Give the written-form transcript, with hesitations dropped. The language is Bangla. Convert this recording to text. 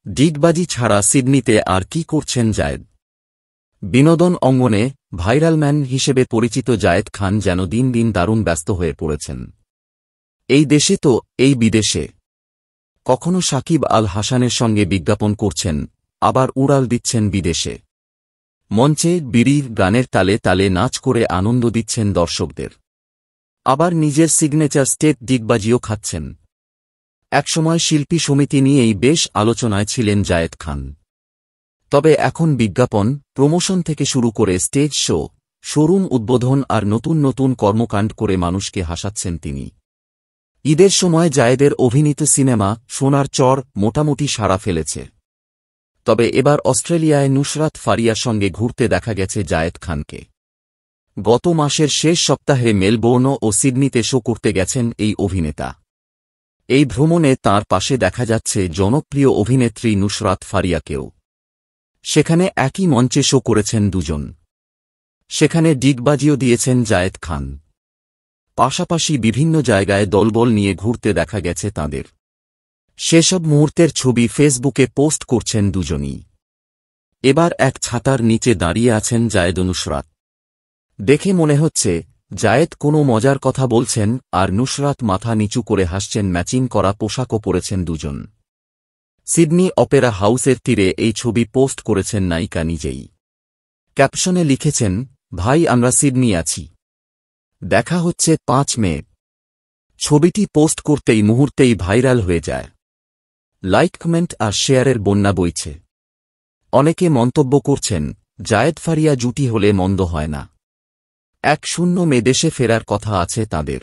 ডিগবাজি ছাড়া সিডনিতে আর কি করছেন জায়েদ? বিনোদন অঙ্গনে ভাইরাল ম্যান হিসেবে পরিচিত জায়েদ খান যেন দিন দিন দারুণ ব্যস্ত হয়ে পড়েছেন। এই দেশে তো এই বিদেশে। কখনো সাকিব আল হাসানের সঙ্গে বিজ্ঞাপন করছেন, আবার উড়াল দিচ্ছেন বিদেশে। মঞ্চে বিড়ির গানের তালে তালে নাচ করে আনন্দ দিচ্ছেন দর্শকদের। আবার নিজের সিগনেচার স্টেপ ডিগবাজিও খাচ্ছেন। একসময় শিল্পী সমিতি নিয়েই বেশ আলোচনায় ছিলেন জায়েদ খান। তবে এখন বিজ্ঞাপন, প্রমোশন থেকে শুরু করে স্টেজ শো, শোরুম উদ্বোধন আর নতুন নতুন কর্মকাণ্ড করে মানুষকে হাসাচ্ছেন তিনি। ঈদের সময় জায়েদের অভিনীত সিনেমা সোনার চর মোটামুটি সাড়া ফেলেছে। তবে এবার অস্ট্রেলিয়ায় নুসরাত ফারিয়ার সঙ্গে ঘুরতে দেখা গেছে জায়েদ খানকে। গত মাসের শেষ সপ্তাহে মেলবোর্ন ও সিডনিতে শো করতে গেছেন এই অভিনেতা। এই ভ্রমণে তাঁর পাশে দেখা যাচ্ছে জনপ্রিয় অভিনেত্রী নুসরাত ফারিয়াকেও। সেখানে একই মঞ্চে শো করেছেন দুজন। সেখানে ডিগবাজিও দিয়েছেন জায়েদ খান। পাশাপাশি বিভিন্ন জায়গায় দলবল নিয়ে ঘুরতে দেখা গেছে তাঁদের। সেসব মুহূর্তের ছবি ফেসবুকে পোস্ট করছেন দুজনই। এবার এক ছাতার নিচে দাঁড়িয়ে আছেন জায়েদ ও নুসরাত। দেখে মনে হচ্ছে জায়েদ কোনো মজার কথা বলছেন আর নুসরাত মাথা নিচু করে হাসছেন। ম্যাচিং করা পোশাকও পরেছেন দুজন। সিডনি অপেরা হাউসের তীরে এই ছবি পোস্ট করেছেন নায়িকা নিজেই। ক্যাপশনে লিখেছেন, ভাই আমরা সিডনি আছি, দেখা হচ্ছে 5 মে। ছবিটি পোস্ট করতেই মুহূর্তেই ভাইরাল হয়ে যায়। লাইক, কমেন্ট আর শেয়ারের বন্যা বইছে। অনেকে মন্তব্য করছেন, জায়েদ ফারিয়া জুটি হলে মন্দ হয় না। 1 মে দেশে ফেরার কথা আছে তাঁদের।